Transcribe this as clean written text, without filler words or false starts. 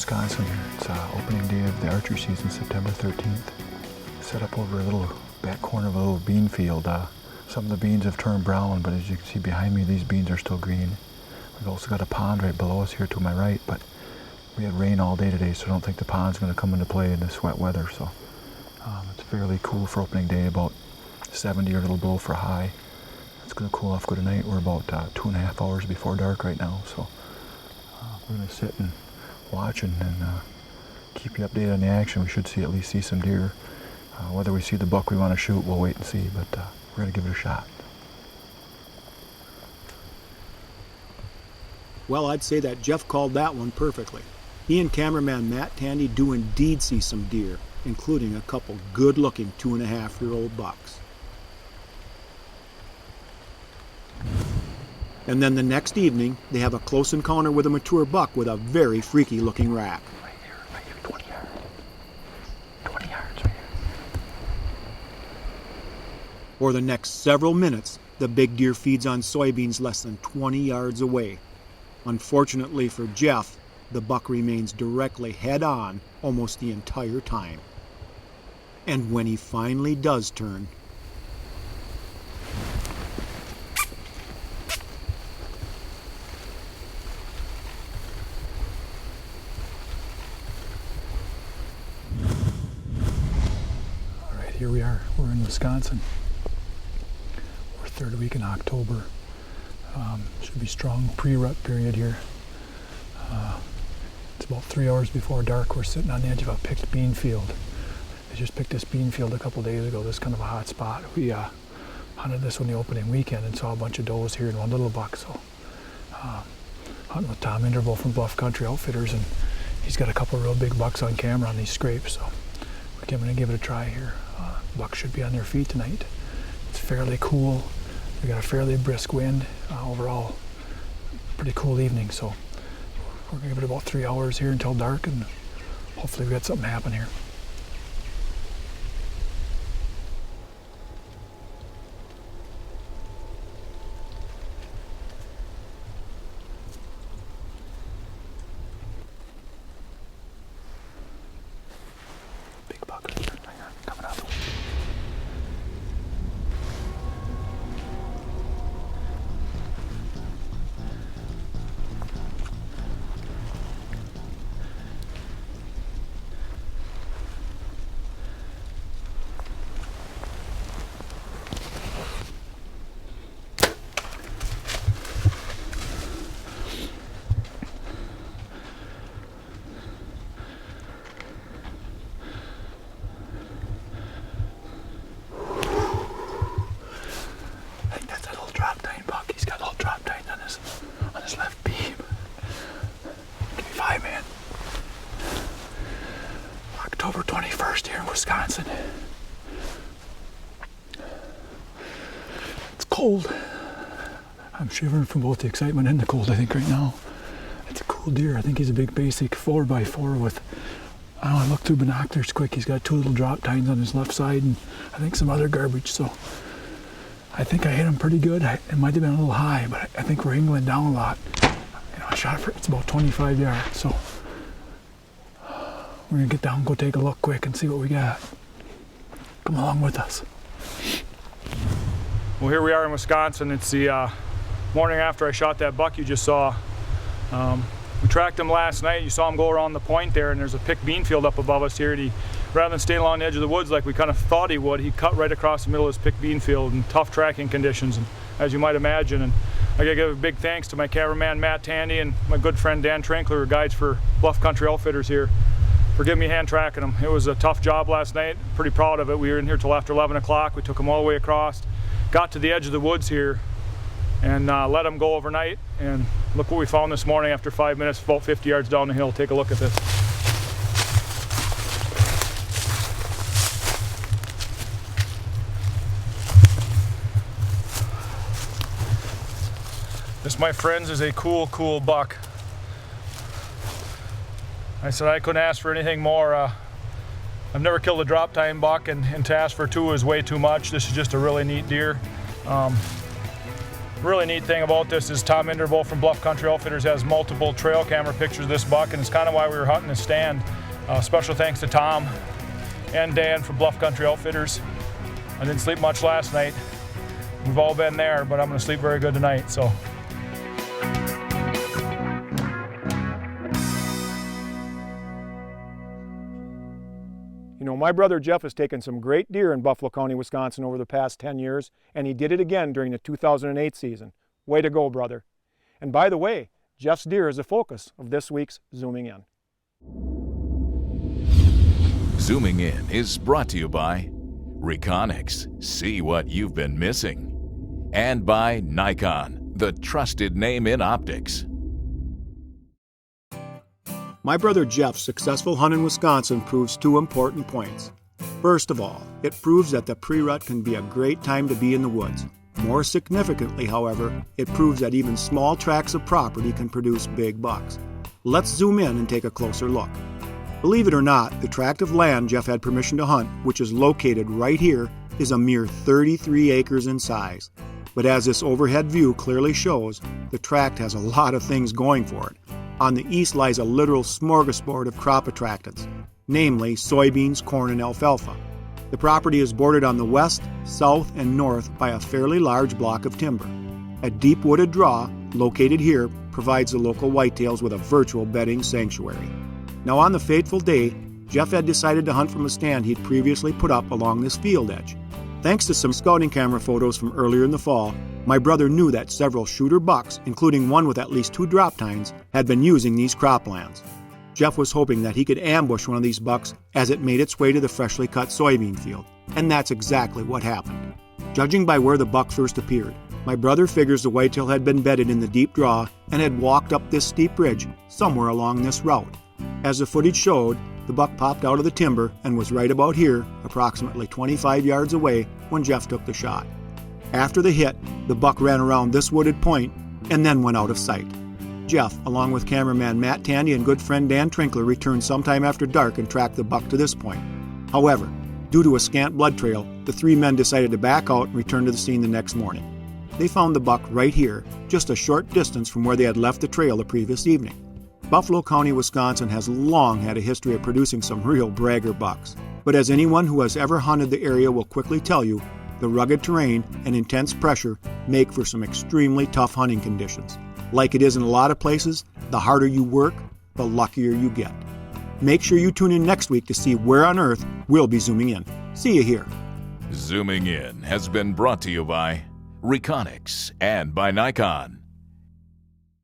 Wisconsin here. It's opening day of the archery season, September 13th. Set up over a little back corner of a little bean field. Some of the beans have turned brown, but as you can see behind me, these beans are still green. We've also got a pond right below us here to my right, but we had rain all day today, so I don't think the pond's going to come into play in this wet weather. So it's fairly cool for opening day, about 70 or a little below for high. It's going to cool off good tonight. We're about 2.5 hours before dark right now, so we're going to sit and watch and keep you updated on the action. We should at least see some deer. Whether we see the buck we want to shoot, we'll wait and see, but we're going to give it a shot. Well, I'd say that Jeff called that one perfectly. He and cameraman Matt Tandy do indeed see some deer, including a couple good-looking 2.5-year-old bucks. And then the next evening, they have a close encounter with a mature buck with a very freaky-looking rack. Right here, 20 yards. 20 yards right here. For the next several minutes, the big deer feeds on soybeans less than 20 yards away. Unfortunately for Jeff, the buck remains directly head-on almost the entire time. And when he finally does turn, Here we are. We're in Wisconsin. We're third week in October. Should be strong pre-rut period here. It's about 3 hours before dark. We're sitting on the edge of a picked bean field. They just picked this bean field a couple days ago. This is kind of a hot spot. We hunted this one the opening weekend and saw a bunch of does here and one little buck. So hunting with Tom Interval from Bluff Country Outfitters, and he's got a couple real big bucks on camera on these scrapes. So we're going to give it a try here. Bucks should be on their feet tonight. It's fairly cool. We got a fairly brisk wind. Overall, pretty cool evening. So we're gonna give it about 3 hours here until dark, and hopefully we got something happen here. Big buck right here, coming up. October 21st here in Wisconsin. It's cold. I'm shivering from both the excitement and the cold, I think, right now. It's a cool deer. I think he's a big basic 4x4 with, I looked through binoculars quick. He's got 2 little drop tines on his left side and I think some other garbage. So I think I hit him pretty good. It might have been a little high, but I think we're angling down a lot. I shot for, it's about 25 yards. So we're gonna get down, go take a look quick and see what we got. Come along with us. Well, here we are in Wisconsin. It's the morning after I shot that buck you just saw. We tracked him last night. You saw him go around the point there, and there's a picked bean field up above us here. And rather than staying along the edge of the woods like we kind of thought he would, he cut right across the middle of this picked bean field in tough tracking conditions, and, as you might imagine. And I gotta give a big thanks to my cameraman Matt Tandy and my good friend Dan Trinkler, who guides for Bluff Country Outfitters here, for giving me a hand tracking him. It was a tough job last night. Pretty proud of it. We were in here till after 11 o'clock. We took him all the way across, got to the edge of the woods here, and let him go overnight. And look what we found this morning after 5 minutes, about 50 yards down the hill. Take a look at this. This, my friends, is a cool buck. I said I couldn't ask for anything more. I've never killed a drop tine buck, and to ask for 2 is way too much. This is just a really neat deer. really neat thing about this is Tom Inderbo from Bluff Country Outfitters has multiple trail camera pictures of this buck, and it's kind of why we were hunting this stand. Special thanks to Tom and Dan from Bluff Country Outfitters. I didn't sleep much last night. We've all been there, but I'm going to sleep very good tonight. So. You know, my brother Jeff has taken some great deer in Buffalo County, Wisconsin over the past 10 years, and he did it again during the 2008 season. Way to go, brother. And by the way, Jeff's deer is the focus of this week's Zooming In. Zooming In is brought to you by Reconyx, see what you've been missing, and by Nikon, the trusted name in optics. My brother Jeff's successful hunt in Wisconsin proves two important points. First of all, it proves that the pre-rut can be a great time to be in the woods. More significantly, however, it proves that even small tracts of property can produce big bucks. Let's zoom in and take a closer look. Believe it or not, the tract of land Jeff had permission to hunt, which is located right here, is a mere 33 acres in size. But as this overhead view clearly shows, the tract has a lot of things going for it. On the east lies a literal smorgasbord of crop attractants, namely soybeans, corn, and alfalfa. The property is bordered on the west, south, and north by a fairly large block of timber. A deep wooded draw, located here, provides the local whitetails with a virtual bedding sanctuary. Now on the fateful day, Jeff had decided to hunt from a stand he'd previously put up along this field edge. Thanks to some scouting camera photos from earlier in the fall, my brother knew that several shooter bucks, including one with at least 2 drop tines, had been using these croplands. Jeff was hoping that he could ambush one of these bucks as it made its way to the freshly cut soybean field, and that's exactly what happened. Judging by where the buck first appeared, my brother figures the whitetail had been bedded in the deep draw and had walked up this steep ridge somewhere along this route. As the footage showed, the buck popped out of the timber and was right about here, approximately 25 yards away, when Jeff took the shot. After the hit, the buck ran around this wooded point and then went out of sight. Jeff, along with cameraman Matt Tandy and good friend Dan Trinkler, returned sometime after dark and tracked the buck to this point. However, due to a scant blood trail, the 3 men decided to back out and return to the scene the next morning. They found the buck right here, just a short distance from where they had left the trail the previous evening. Buffalo County, Wisconsin has long had a history of producing some real bragger bucks. But as anyone who has ever hunted the area will quickly tell you, the rugged terrain and intense pressure make for some extremely tough hunting conditions. Like it is in a lot of places, the harder you work, the luckier you get. Make sure you tune in next week to see where on earth we'll be zooming in. See you here. Zooming In has been brought to you by Reconyx and by Nikon.